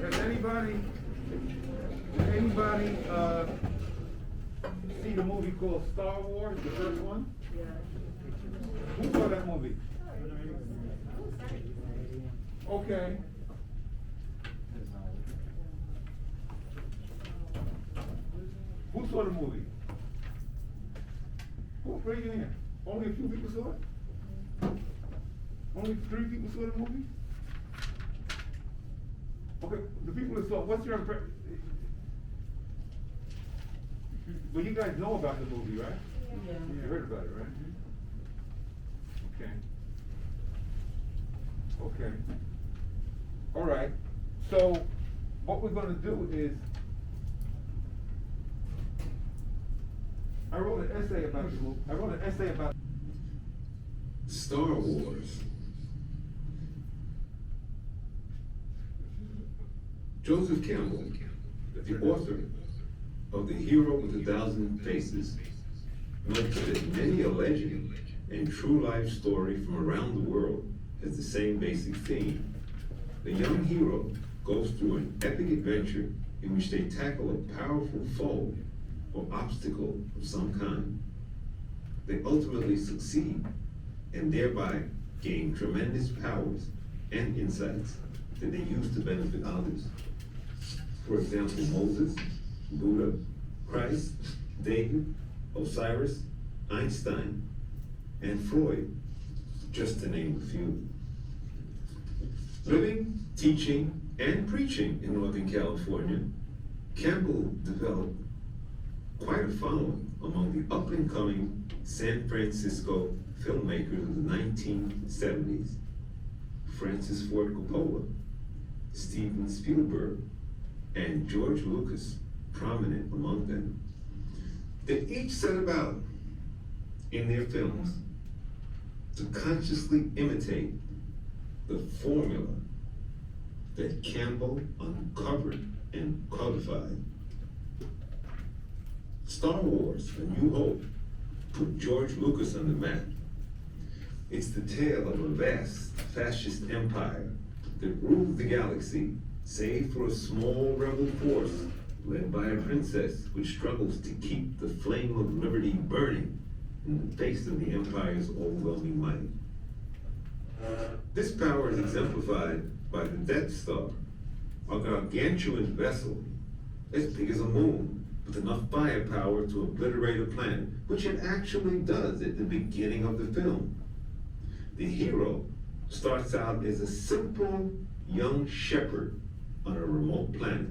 Has anybody see the movie called Star Wars, the first one? Yeah. Who saw that movie? Okay. Who saw the movie? Who? Raise your hand. Only a few people saw it? Only 3 people saw the movie? Okay, the people that saw, what's your impression? Well, you guys know about the movie, right? Yeah. You heard about it, right? Okay. Okay. All right. So, what we're gonna do is, I wrote an essay about the movie. I wrote an essay about Star Wars. Joseph Campbell, the author of The Hero with 1,000 Faces, notes that many a legend and true life story from around the world has the same basic theme. The young hero goes through an epic adventure in which they tackle a powerful foe or obstacle of some kind. They ultimately succeed and thereby gain tremendous powers and insights that they use to benefit others. For example, Moses, Buddha, Christ, David, Osiris, Einstein, and Freud, just to name a few. Living, teaching, and preaching in Northern California, Campbell developed quite a following among the up-and-coming San Francisco filmmakers of the 1970s. Francis Ford Coppola, Steven Spielberg, and George Lucas, prominent among them. They each set about in their films to consciously imitate the formula that Campbell uncovered and codified. Star Wars, A New Hope, put George Lucas on the map. It's the tale of a vast fascist empire that rules the galaxy, save for a small rebel force led by a princess which struggles to keep the flame of liberty burning in the face of the empire's overwhelming might. This power is exemplified by the Death Star, a gargantuan vessel as big as a moon, with enough firepower to obliterate a planet, which it actually does at the beginning of the film. The hero starts out as a simple young shepherd on a remote planet.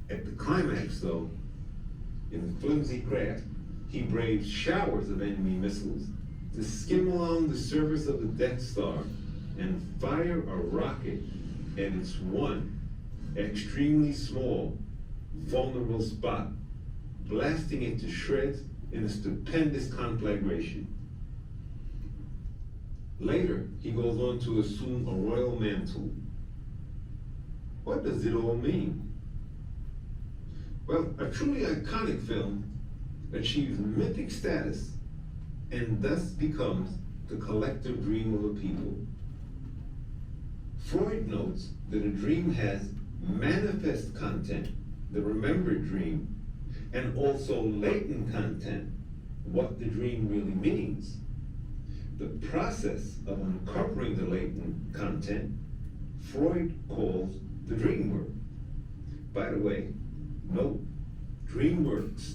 At the climax, though, in the flimsy craft, he braves showers of enemy missiles to skim along the surface of the Death Star and fire a rocket at its one extremely small, vulnerable spot, blasting it to shreds in a stupendous conflagration. Later, he goes on to assume a royal mantle. What does it all mean? Well, a truly iconic film achieves mythic status and thus becomes the collective dream of a people. Freud notes that a dream has manifest content, the remembered dream, and also latent content, what the dream really means. The process of uncovering the latent content, Freud calls the dream work. By the way, note, DreamWorks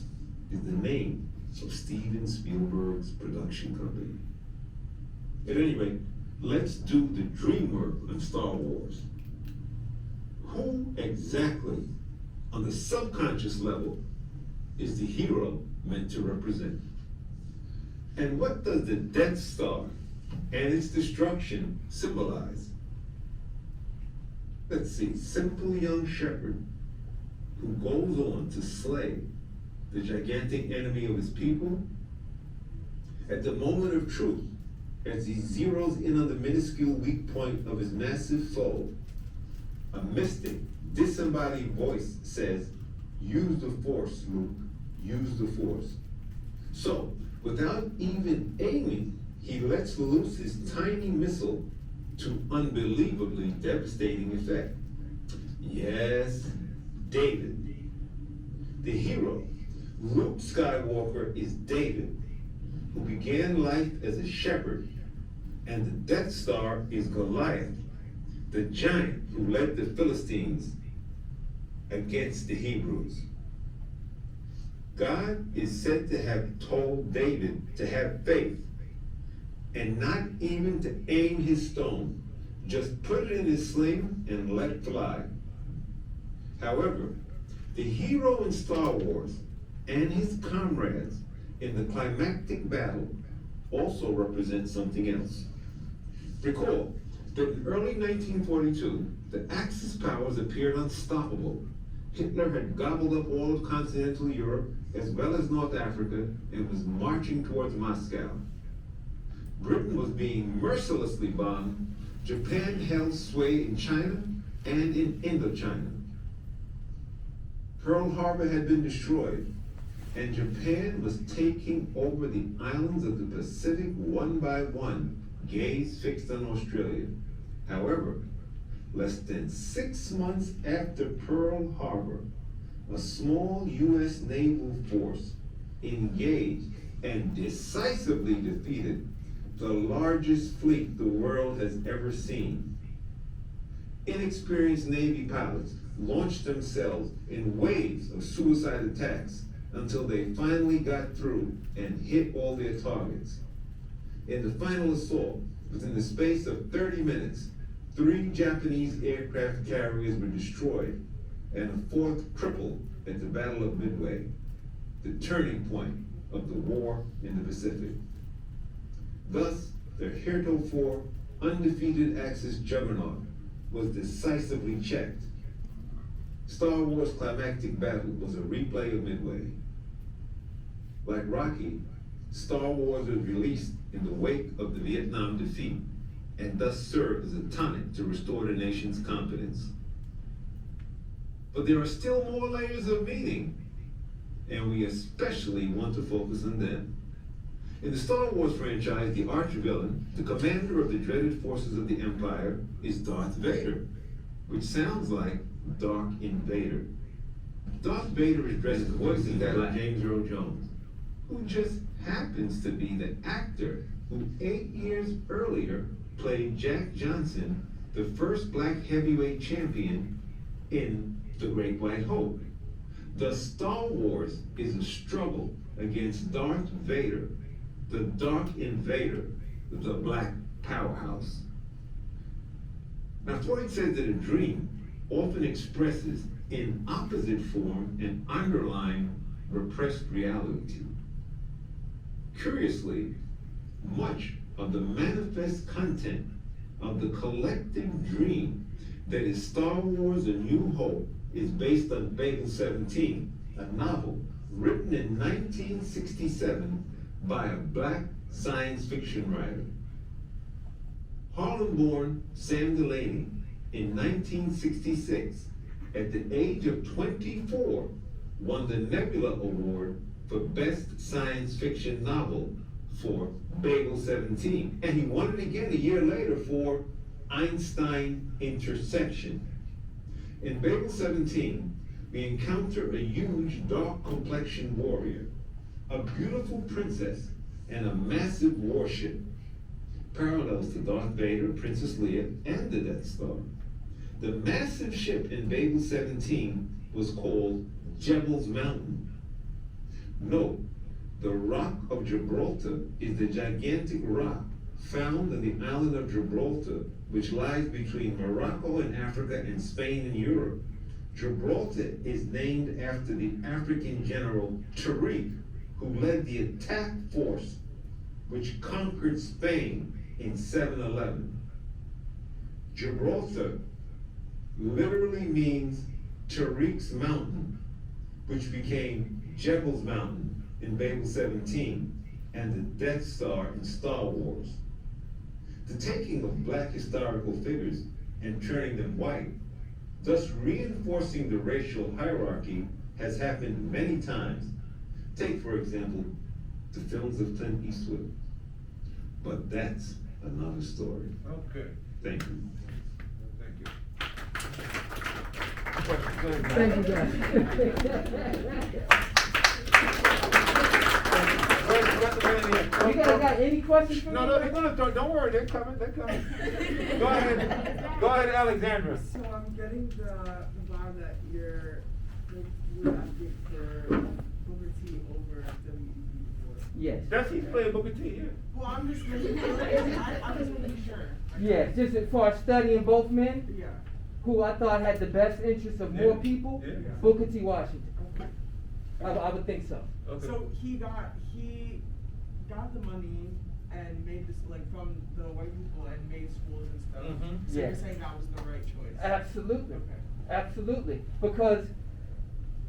is the name of Steven Spielberg's production company. At any rate, let's do the dream work on Star Wars. Who exactly, on the subconscious level, is the hero meant to represent? And what does the Death Star and its destruction symbolize? Let's see, simple young shepherd who goes on to slay the gigantic enemy of his people. At the moment of truth, as he zeroes in on the minuscule weak point of his massive foe, a mystic, disembodied voice says, "Use the Force, Luke, use the Force." So, without even aiming, he lets loose his tiny missile to unbelievably devastating effect. Yes, David. The hero, Luke Skywalker, is David, who began life as a shepherd, and the Death Star is Goliath, the giant who led the Philistines against the Hebrews. God is said to have told David to have faith and not even to aim his stone, just put it in his sling and let it fly. However, the hero in Star Wars and his comrades in the climactic battle also represent something else. Recall that in early 1942, the Axis powers appeared unstoppable. Hitler had gobbled up all of continental Europe as well as North Africa and was marching towards Moscow. Britain was being mercilessly bombed. Japan held sway in China and in Indochina. Pearl Harbor had been destroyed, and Japan was taking over the islands of the Pacific one by one, gaze fixed on Australia. However, less than 6 months after Pearl Harbor, a small U.S. naval force engaged and decisively defeated the largest fleet the world has ever seen. Inexperienced Navy pilots launched themselves in waves of suicide attacks until they finally got through and hit all their targets. In the final assault, within the space of 30 minutes, 3 Japanese aircraft carriers were destroyed and a 4th crippled at the Battle of Midway, the turning point of the war in the Pacific. Thus, the heretofore undefeated Axis juggernaut was decisively checked. Star Wars' climactic battle was a replay of Midway. Like Rocky, Star Wars was released in the wake of the Vietnam defeat and thus served as a tonic to restore the nation's confidence. But there are still more layers of meaning, and we especially want to focus on them. In the Star Wars franchise, the arch-villain, the commander of the dreaded forces of the Empire, is Darth Vader, which sounds like Dark Invader. Darth Vader is dressed in voicing that of James Earl Jones, who just happens to be the actor who 8 years earlier played Jack Johnson, the first black heavyweight champion in The Great White Hope. The Star Wars is a struggle against Darth Vader, the Dark Invader, the Black Powerhouse. Now, Freud says that a dream often expresses in opposite form an underlying repressed reality. Curiously, much of the manifest content of the collective dream that is Star Wars: A New Hope is based on Babel 17, a novel written in 1967 by a black science fiction writer. Harlem-born Sam Delaney in 1966, at the age of 24, won the Nebula Award for Best Science Fiction Novel for Babel 17, and he won it again a year later for Einstein Intersection. In Babel 17, we encounter a huge dark-complexioned warrior, a beautiful princess, and a massive warship, parallels to Darth Vader, Princess Leia, and the Death Star. The massive ship in Babel 17 was called Jebel's Mountain. Note, the Rock of Gibraltar is the gigantic rock found on the island of Gibraltar, which lies between Morocco in Africa and Spain in Europe. Gibraltar is named after the African general Tariq, who led the attack force which conquered Spain in 711. Gibraltar literally means Tariq's mountain, which became Jebel's Mountain in Babel 17 and the Death Star in Star Wars. The taking of black historical figures and turning them white, thus reinforcing the racial hierarchy, has happened many times. Take, for example, the films of Clint Eastwood. But that's another story. Okay. Thank you. Thank you. questions. Go ahead, Thank you, guys. You guys got any questions for me? No, they're gonna throw, don't worry, they're coming. Go ahead, Alexandra. So I'm getting the vibe that you're asking for Booker T over WEB. Yes. That's he's playing Booker T, yeah. Well, I'm just making sure. Yes, just as far as studying both men, Yeah. who I thought had the best interests of more people, Yeah. Booker T. Washington. Okay. I would think so. Okay. So he got the money and made this like from the white people and made schools and stuff. Mhm. So you're Yes. saying that was the right choice. Absolutely. Okay. Absolutely. Because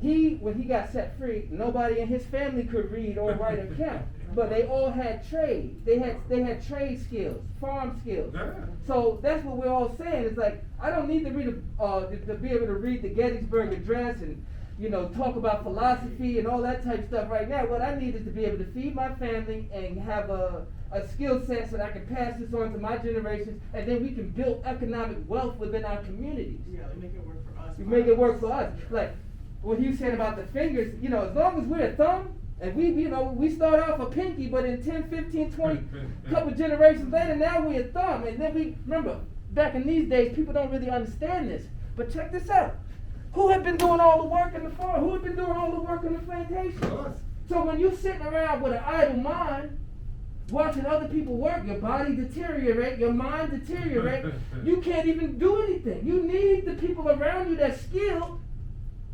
when he got set free, nobody in his family could read or write a count. But they all had trade. They had trade skills, farm skills. Yeah. So that's what we're all saying. It's like I don't need to read to be able to read the Gettysburg Address and talk about philosophy and all that type of stuff right now. What I need is to be able to feed my family and have a skill set so that I can pass this on to my generations, and then we can build economic wealth within our communities. Yeah, they make it work for us. We make it work for us. Like what he said about the fingers, as long as we're a thumb, and we start off a pinky, but in 10, 15, 20, couple generations later, now we're a thumb. And then we, remember, back in these days, people don't really understand this. But check this out. Who had been doing all the work in the farm? Who had been doing all the work in the plantation? Us. So when you're sitting around with an idle mind, watching other people work, your body deteriorate, your mind deteriorate, you can't even do anything. You need the people around you that's skilled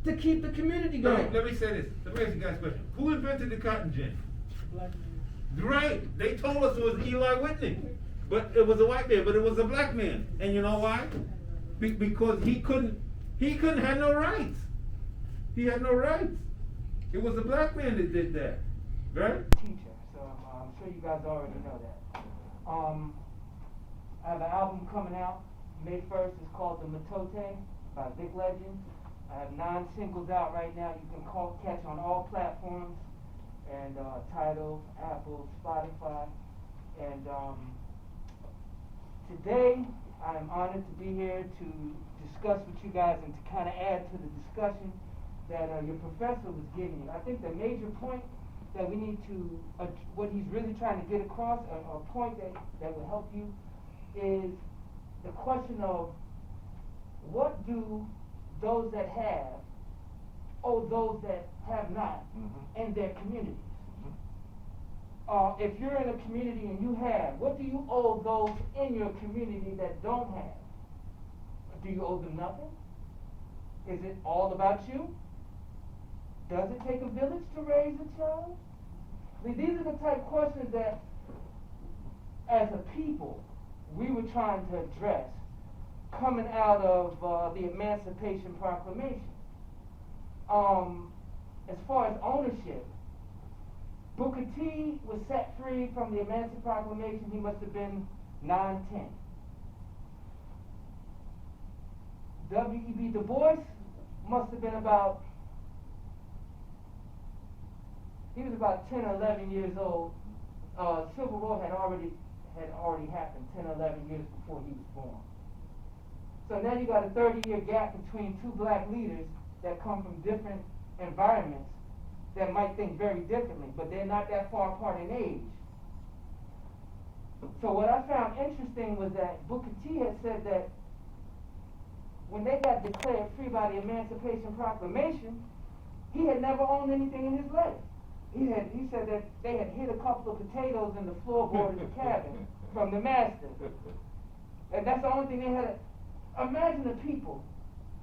to keep the community going. Let me say this. Let me ask you guys a question. Who invented the cotton gin? Black man. Right. They told us it was Eli Whitney. But it was a white man, but it was a black man. And you know why? Because he couldn't have no rights. He had no rights. It was a black man that did that. Right? Teacher, so I'm sure you guys already know that. I have an album coming out May 1st. It's called The Matote by Vic Legend. I have 9 singles out right now. You can catch on all platforms, and Tidal, Apple, Spotify. And today I am honored to be here to discuss with you guys and to kind of add to the discussion that your professor was giving you. I think the major point that we need to, what he's really trying to get across, a point that will help you, is the question of what do those that have owe those that have not in their communities. If you're in a community and you have, what do you owe those in your community that don't have? Do you owe them nothing? Is it all about you? Does it take a village to raise a child? I mean, these are the type of questions that, as a people, we were trying to address coming out of the Emancipation Proclamation. As far as ownership, Booker T was set free from the Emancipation Proclamation. He must have been 9, 10. W.E.B. Du Bois must have been he was about 10 or 11 years old. Civil War had already happened 10 or 11 years before he was born. So now you got a 30-year gap between 2 black leaders that come from different environments that might think very differently, but they're not that far apart in age. So what I found interesting was that Booker T had said that when they got declared free by the Emancipation Proclamation, he had never owned anything in his life. He said that they had hid a couple of potatoes in the floorboard of the cabin from the master. And that's the only thing they had. Imagine the people.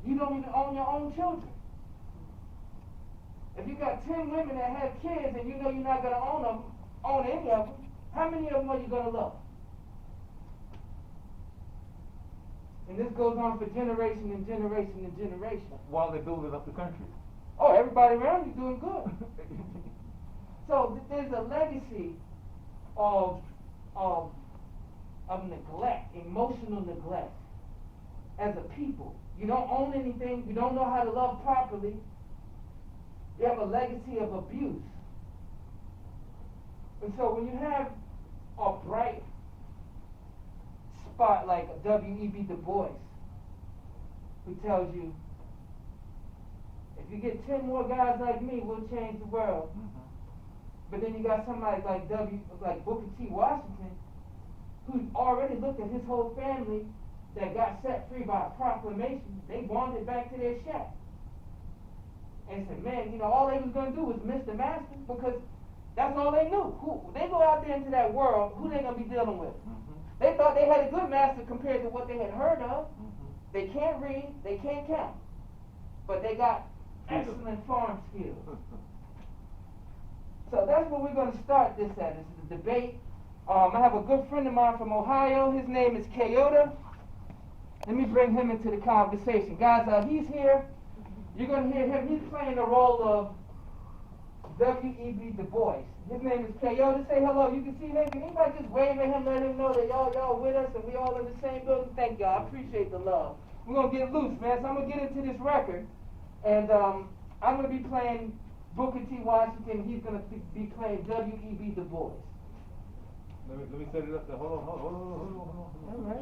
You don't even own your own children. If you got 10 women that have kids and you know you're not going to own any of them, how many of them are you going to love? And this goes on for generation and generation and generation. While they're building up the country. Oh, everybody around you doing good. So there's a legacy of neglect, emotional neglect as a people. You don't own anything, you don't know how to love properly. You have a legacy of abuse. And so when you have a bright spot like W.E.B. Du Bois, who tells you If you get 10 more guys like me, we'll change the world. But then you got somebody like Booker T. Washington, who already looked at his whole family that got set free by a proclamation. They wandered back to their shack. And said, man, you know, all they was going to do was miss the master, because that's all they knew. They go out there into that world, who they going to be dealing with? They thought they had a good master compared to what they had heard of. They can't read, they can't count. But they got excellent farm skills. So that's where we're going to start this at. This is a debate. I have a good friend of mine from Ohio. His name is Kyoto. Let me bring him into the conversation. Guys, he's here. You're going to hear him. He's playing the role of W.E.B. Du Bois. His name is Kyoto. Say hello. You can see him. Can anybody just wave at him, let him know that y'all with us and we all in the same building? Thank y'all. I appreciate the love. We're going to get loose, man. So I'm going to get into this record. And I'm going to be playing Booker T. Washington. He's going to be playing W.E.B. Du Bois. Let me set it up there. Hold on. All right.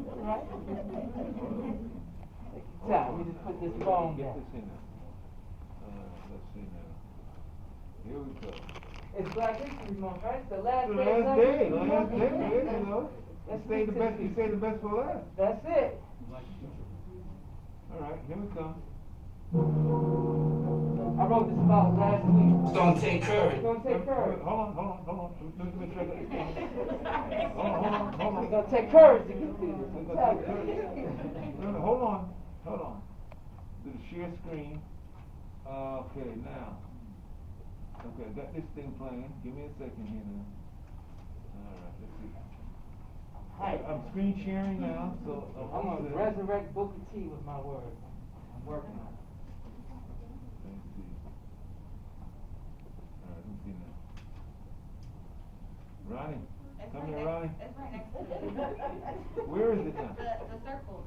Take your time. Let me just put this phone Get down. this in there. Let's see now. Here we go. It's Black History Month, right? It's the last The day. last of day, Black last History day, Month. you know. Let's You say the get best, to you it. say the best for last. That's it. All right, here we come. I wrote this about last week. It's gonna take courage. It's gonna take courage. Hold on. Let me check it. Hold on. It's gonna take courage to get through this. It's I'm gonna telling take you. courage. Hold on. Do the share screen. Okay, now. Okay, I got this thing playing. Give me a second here now. Alright, let's see. Hi. I'm screen sharing now, so I'm gonna resurrect Booker T with my words. I'm working on it. Let's see. Alright, let me see now. Ronnie, come here, Ronnie. It's right next to it. Where is it now? The circle.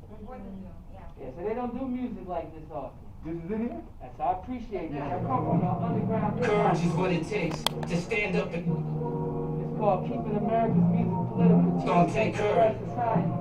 Before the Zoom, yeah. Yeah, so they don't do music like this often. This is it here? That's, I appreciate that. I come from the underground. Courage is what it takes to stand up and It's called Keeping America's Music Political. It's gonna take courage. Society.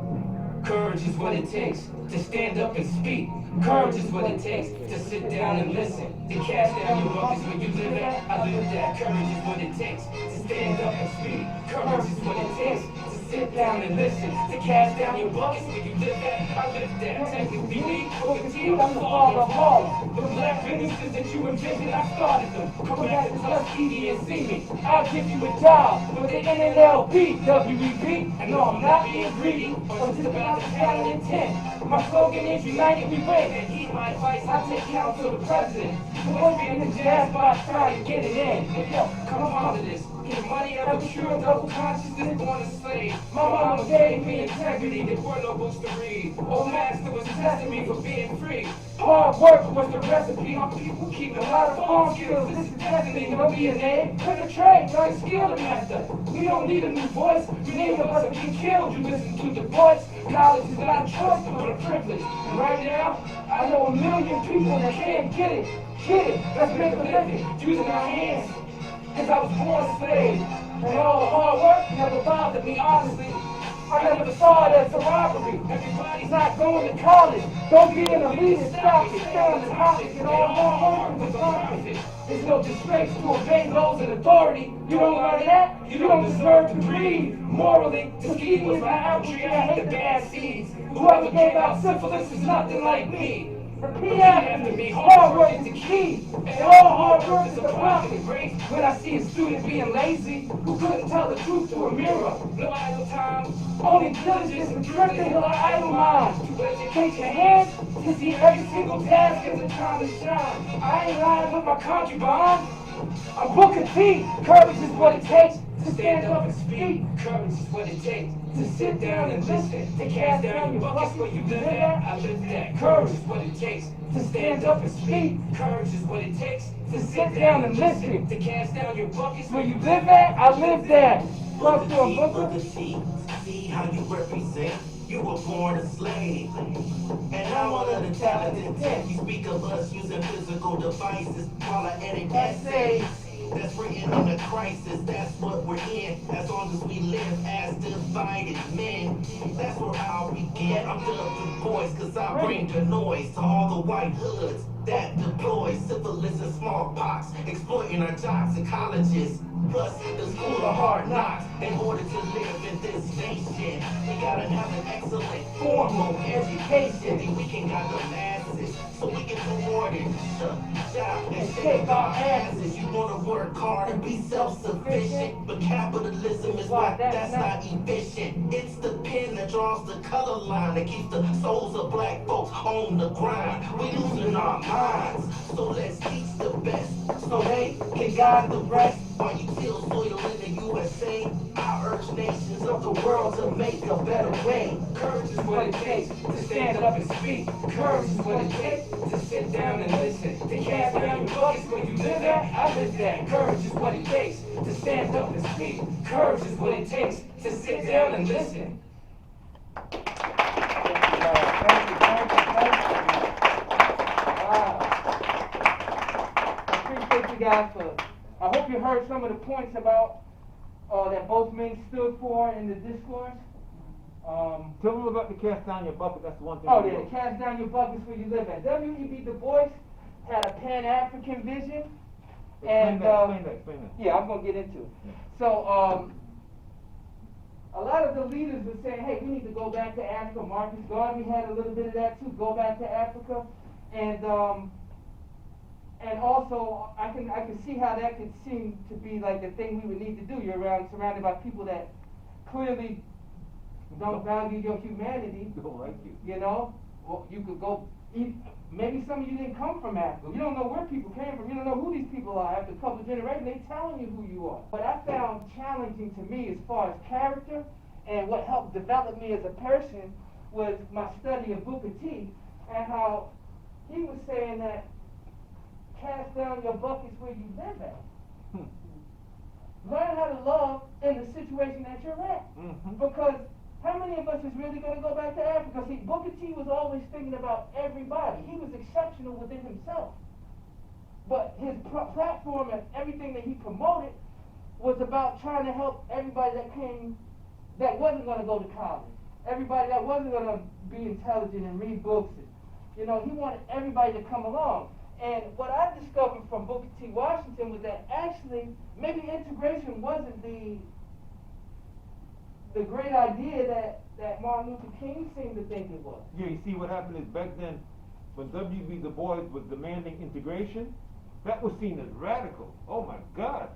courage is what it takes to stand up and speak. Courage is what it takes to sit down and listen. To cast down your buckets where you live at, I live that. Courage is what it takes to stand up and speak. Courage is what it takes to sit down and listen. To cast down your buckets where you live at, I live that. Technically me, Booker T, I'm the father of all. The black businesses that you envision, I started them. Come back to Tuskegee and see me. I'll give you a job with the NLLB, WEB. And no, I'm not being greedy, but it's about the talent intent. My slogan is united we win. And heed my advice, I take counsel to the president. What's being the jazz box trying to get it in? Yo, come on to this. Can money ever cure double consciousness born a slave? My mama gave me integrity, there were no books to read. Old master was testing me for being free. Hard work was the recipe. My people keep a lot of farm skills. This is destiny, no DNA. Pick a trade, like skill master. We don't need a new voice. Many of us have been killed. You listen to the voice. College is not a choice, but a privilege. And right now, I know 1 million people that can't get it. Get it. Let's make a living using our hands. Cause I was born a slave, and all the hard work never bothered me, honestly. I never saw it as a robbery. Everybody's not going to college. Don't be an elitist, stop it. Stay on the topic, and all hard work is profit. There's no disgrace to obey those in authority. You don't learn that, you don't deserve to breathe. Morally, Tuskegee was my out tree, I hate the bad seeds. Whoever gave out syphilis is nothing like me. Repeat after me, hard work is the key. And all hard work is a profit. When I see a student being lazy, who couldn't tell the truth to a mirror. No idle time, only diligence and drifting till I idle mind. To educate your hands, to see every single task as a time to shine. I ain't lying with my concubine. I'm Booker T. Courage is what it takes to stand up and speak. Courage is what it takes to sit down and listen. To cast down your buckets where you live at, I live that. Courage is what it takes to stand up and speak. Courage is what it takes to sit down and listen. To cast down your buckets where you live at, I live that. Love to a Booker. See how you represent. You were born a slave, and I'm one of the talented 10. You speak of us using physical devices while I edit essays. that's written in a crisis. That's what we're in. As long as we live as divided men, that's where I'll begin. I'm the boys, cause I bring the noise to all the white hoods that deploy syphilis and smallpox, exploiting our jobs and colleges. Plus, the school of hard knocks. In order to live in this nation, we gotta have an excellent formal education. The weekend got the masses, so we can do more than shop and shake our asses. You wanna work hard and be self-sufficient, but capitalism is why that's not efficient. It's the pen that draws the color line that keeps the souls of black folks on the grind. We losing our minds, so let's teach the best, so they can guide the rest. While you till soil in the USA, I urge nations of the world to make a better way. Courage is what it takes to stand up and speak. Courage is what it takes to sit down and listen. To cast down your buckets where you live at, I live there. Courage is what it takes to stand up and speak. Courage is what it takes to sit down and listen. Thank you. Wow. I appreciate you guys for. I hope you heard some of the points about that both men stood for in the discourse. Tell them about the cast down your bucket, that's the one thing. Oh, yeah, the cast down your buckets where you live at. W.E.B. Du Bois had a Pan-African vision. Explain that. Yeah, I'm going to get into it. Yeah. So, a lot of the leaders were saying, hey, we need to go back to Africa. Marcus Garvey had a little bit of that too, go back to Africa. And also, I can see how that could seem to be like the thing we would need to do. You're surrounded by people that clearly don't value your humanity. Don't like you. You know, well, you could go. Maybe some of you didn't come from Africa. You don't know where people came from. You don't know who these people are. After a couple of generations, they telling you who you are. What I found challenging to me as far as character and what helped develop me as a person was my study of Booker T and how he was saying that cast down your buckets where you live at. Learn how to love in the situation that you're at. Because how many of us is really going to go back to Africa? See, Booker T was always thinking about everybody. He was exceptional within himself. But his platform and everything that he promoted was about trying to help everybody that wasn't going to go to college. Everybody that wasn't going to be intelligent and read books. And, he wanted everybody to come along. And what I discovered from Booker T. Washington was that actually maybe integration wasn't the great idea that Martin Luther King seemed to think it was. Yeah, you see what happened is back then, when W.B. Du Bois was demanding integration, that was seen as radical. Oh my God,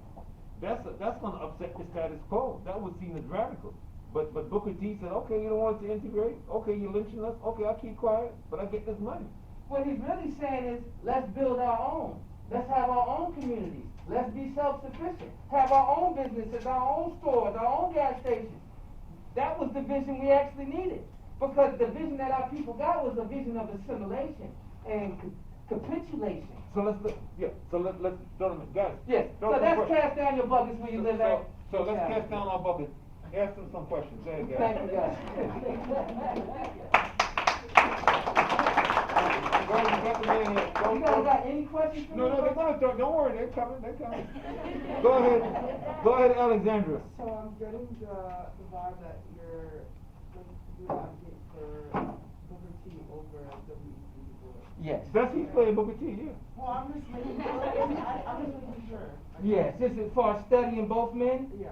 that's going to upset the status quo. That was seen as radical. But Booker T said, okay, you don't want us to integrate? Okay, you're lynching us? Okay, I'll keep quiet, but I get this money. What he's really saying is, let's build our own. Let's have our own communities. Let's be self-sufficient. Have our own businesses, our own stores, our own gas stations. That was the vision we actually needed. Because the vision that our people got was a vision of assimilation and capitulation. So let's gentlemen, guys. Yes, so let's cast down your buckets where you live at. So let's cast down our buckets. Ask them some questions. Go ahead, guys. Thank you, guys. You guys got any questions for me? No, they're gonna start. Don't worry, they're coming. Go ahead, Alexandra. So I'm getting the vibe that you're advocating for Booker T over W.E.B. Du Bois. Yes. That's he's playing Booker T, yeah. Well, I'm just making sure. Yes, this is for studying both men, Yeah.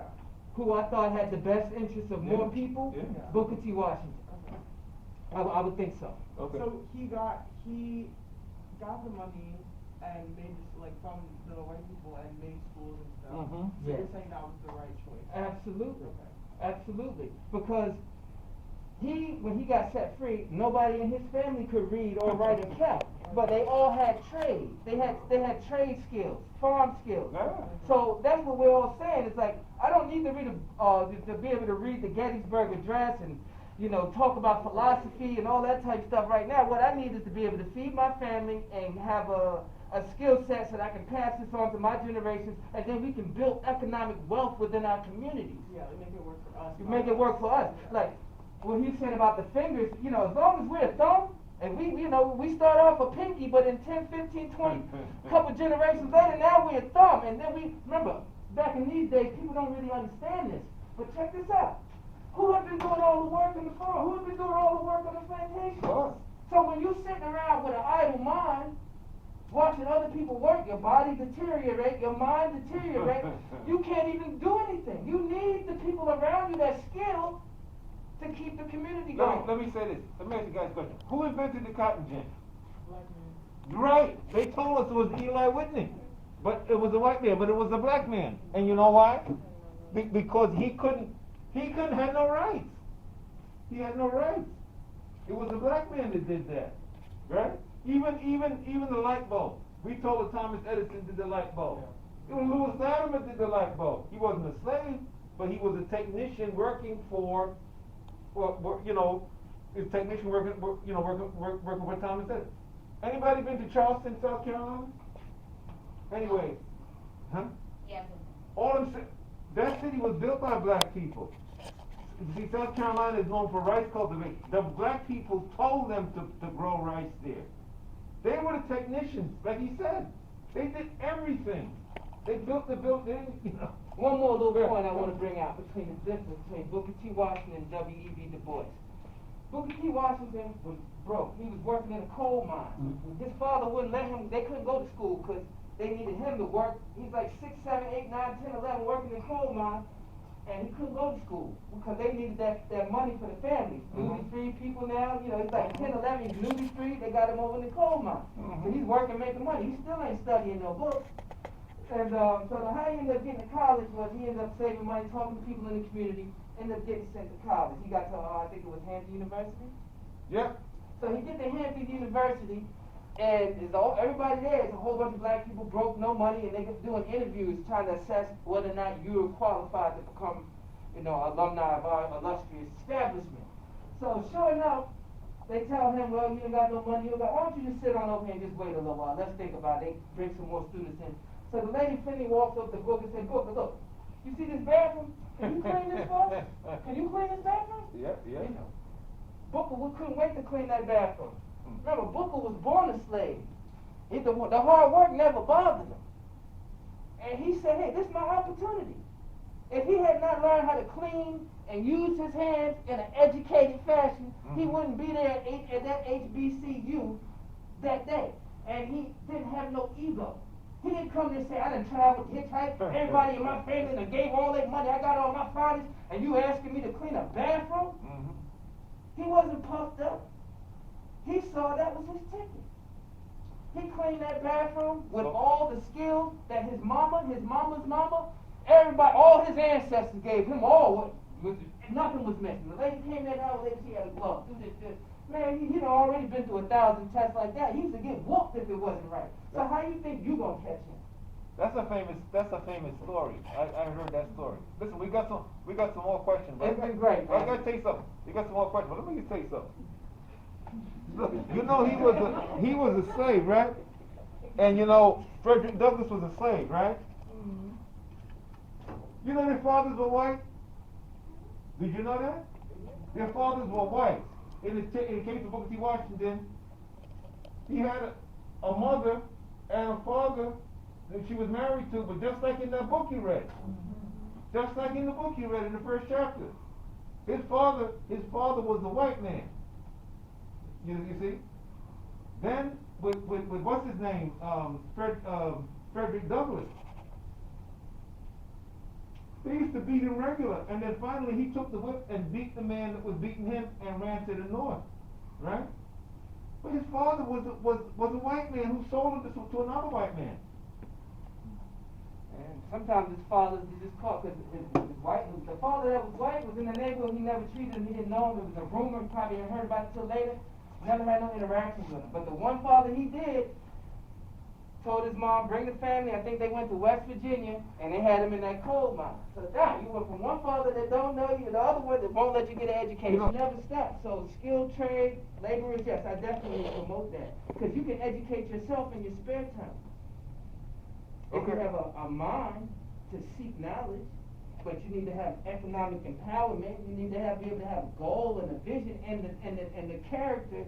who I thought had the best interests of more people, Yeah. Booker T. Washington. Okay. I would think so. Okay. So he got the money and made from the white people and made schools and stuff. So Yes. you're saying that was the right choice. Absolutely. Okay. Absolutely. Because when he got set free, nobody in his family could read or write and count. But they all had trade. They had trade skills, farm skills. Yeah. So that's what we're all saying. It's like, I don't need to read to be able to read the Gettysburg Address and talk about philosophy and all that type of stuff right now. What I need is to be able to feed my family and have a skill set so that I can pass this on to my generations, and then we can build economic wealth within our communities. Yeah, make it work for us. You make it work for us. Like what he's saying about the fingers, as long as we're a thumb, And we start off a pinky, but in 10, 15, 20, couple generations later, now we're a thumb. And then remember, back in these days, people don't really understand this. But check this out. Who has been doing all the work in the farm? Who has been doing all the work on the plantation? So when you're sitting around with an idle mind, watching other people work, your body deteriorate, your mind deteriorate, you can't even do anything. You need the people around you that's skilled to keep the community going. Let me say this. Let me ask you guys a question. Who invented the cotton gin? Right. They told us it was Eli Whitney. But it was a white man, but it was a black man. And you know why? Because he couldn't have no rights. He had no rights. It was a black man that did that. Right? Even the light bulb. We told that Thomas Edison did the light bulb. Even Louis Latimer did the light bulb. He wasn't a slave, but he was a technician working for, his technician working for Thomas Edison. Anybody been to Charleston, South Carolina? Anyway, huh? Yeah. That city was built by black people. See, South Carolina is known for rice cultivation. The black people told them to grow rice there. They were the technicians, like he said. They did everything. They built the building, One more little point I want to bring out between the difference between Booker T. Washington and W.E.B. Du Bois. Booker T. Washington was broke. He was working in a coal mine. His father wouldn't let him, they couldn't go to school because they needed him to work. He's like 6, 7, 8, 9, 10, 11 working in coal mine. And he couldn't go to school because they needed that money for the family. Newly-free people now, he's like 10, 11, he's newly-free, they got him over in the coal mine. So he's working, making money. He still ain't studying no books. And so how he ended up getting to college was he ended up saving money, talking to people in the community, ended up getting sent to college. He got to, I think it was Hampton University? Yeah. So he get to Hampton University, and everybody there is a whole bunch of black people broke, no money, and they get doing interviews trying to assess whether or not you are qualified to become, alumni of our illustrious establishment. So sure enough, they tell him, well, you ain't got no money, why don't you just sit on over here and just wait a little while, let's think about it. They bring some more students in. So the lady Finney walks up to Booker and said, Booker, look, you see this bathroom? Can you clean this for us? Can you clean this bathroom? Yeah. Booker couldn't wait to clean that bathroom. Remember, Booker was born a slave. The hard work never bothered him. And he said, hey, this is my opportunity. If he had not learned how to clean and use his hands in an educated fashion, he wouldn't be there at that HBCU that day. And he didn't have no ego. He didn't come there and say, I done traveled, hitchhiked, everybody in my family and gave all that money, I got all my fathers, and you asking me to clean a bathroom? He wasn't puffed up. He saw that was his ticket. He cleaned that bathroom with all the skill that his mama's mama, everybody, all his ancestors gave him all. Nothing was missing. The lady came in that house, she had a glove. Man, he'd already been through 1,000 tests like that. He used to get whooped if it wasn't right. So how do you think you gonna catch him? That's a famous story. I heard that story. Listen, we got some more questions. It's been great. I gotta tell you something. We got some more questions, but let me just tell you something. Look, he was a slave, right? And Frederick Douglass was a slave, right? You know their fathers were white? Did you know that? Their fathers were white. In the case of Booker T. Washington, he had a mother and a father that she was married to, but just like in that book you read. Just like in the book you read in the first chapter. His father was a white man. You see? Then, with what's his name? Frederick Douglass. They used to beat him regular, and then finally he took the whip and beat the man that was beating him and ran to the north. Right? But his father was a white man who sold him to another white man. And sometimes his fathers he just caught because the father that was white was in the neighborhood. He never treated him. He didn't know him. It was a rumor. He probably hadn't heard about it till later. Never had no interactions with him. But the one father he did told his mom, bring the family. I think they went to West Virginia, and they had him in that coal mine. So you went from one father that don't know you to the other one that won't let you get an education. You never stop. So skilled trade, laborers, yes, I definitely promote that. Because you can educate yourself in your spare time. If you have a mind to seek knowledge, but you need to have economic empowerment, you need to be able to have a goal and a vision and the character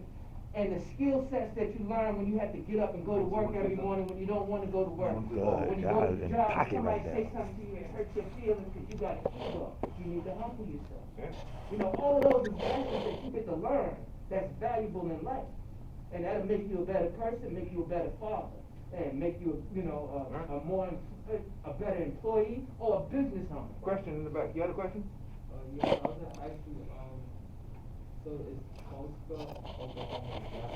and the skill sets that you learn when you have to get up and go to work every morning when you don't want to go to work. I'm Or good. when you God, go to in the job, pocket somebody right say there. something to you and hurt your feelings because you got an ego. You need to humble yourself. Yeah. You know, all of those lessons that you get to learn that's valuable in life. And that'll make you a better person, make you a better father, and make you, you know, a better employee or a business owner. Question in the back. You had a question? Yeah, I was gonna ask you, so is Tulsa, Oklahoma, is that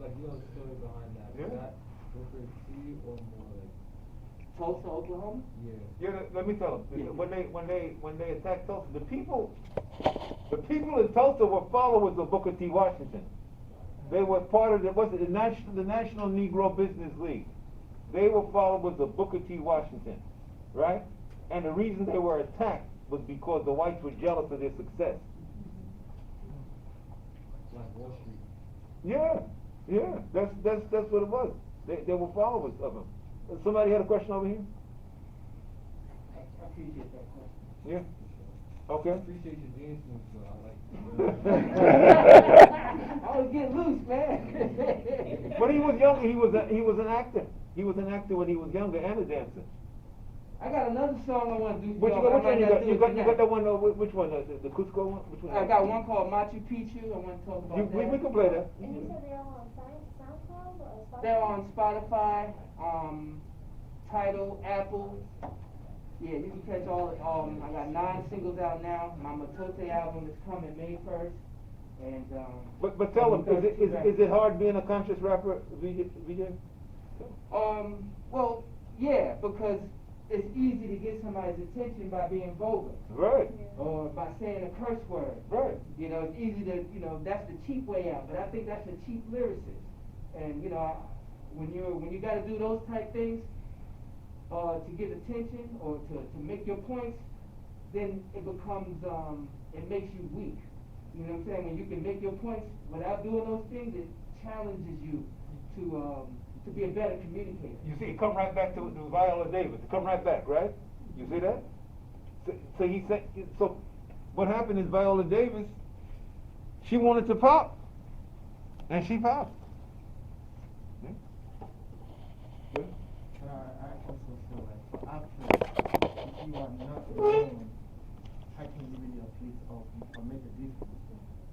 like you know the story behind that? Yeah. Is that Booker T or more like? Tulsa, Oklahoma? Yeah. Yeah, let me tell them. When they attacked Tulsa, the people in Tulsa were followers of Booker T. Washington. They were part of the National Negro Business League. They were followers of Booker T. Washington, right? And the reason they were attacked was because the whites were jealous of their success. Like Wall Street. Yeah, that's what it was. They were followers of him. Somebody had a question over here? I appreciate that question. Yeah. I Okay. appreciate your dance moves, so I like. I was getting loose, man. When he was younger, he was an actor. He was an actor when he was younger and a dancer. I got another song I want to do. Which for y'all, but I one might you not got? do You it got tonight. that one? Which one? The Cusco one? Which one? I got one called Machu Picchu. I want to talk about that. We can play that. And you said they're all on SoundCloud or Spotify? They're on Spotify, Tidal, Apple. Yeah, you can catch all. I got 9 singles out now. My Matote album is coming May 1st, and But tell them, is it hard being a conscious rapper, VJ? Well, yeah, because it's easy to get somebody's attention by being vulgar. Right. Or by saying a curse word. Right. You know, it's easy to, you know, that's the cheap way out. But I think that's a cheap lyricist. And, you know, when you got to do those type things to get attention or to make your points, then it becomes, it makes you weak. You know what I'm saying? When you can make your points without doing those things, it challenges you to be a better communicator. You see, it come right back to Viola Davis. It come right back, right? You see that? So he said. So what happened is Viola Davis, she wanted to pop, and she popped. Yeah. Good. I also feel like for actors, if you are not known, how can you really uplift or make a difference?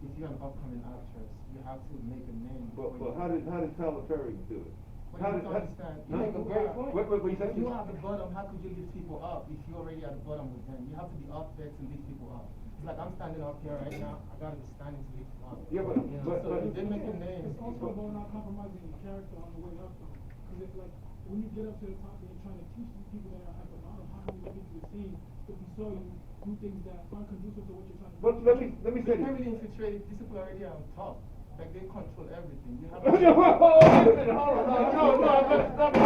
If you're an upcoming actress, you have to make a name. But how did Tyler Perry do it? But you don't understand. You make a great point. What you If say? you are at the bottom, how could you lift people up if you're already at the bottom with them? You have to be up there to lift people up. It's like I'm standing up here right now, I gotta be standing to lift them up. Yeah, but So if they make a name. It's also about not compromising your character on the way up, though. Because it's like, when you get up to the top and you're trying to teach these people that are at the bottom how to get to the scene, if we saw you do things that aren't conducive to what you're trying to do. But let me say They this. really infiltrated, these people already are on top. Like they control everything. You have Hold on, no, stop it.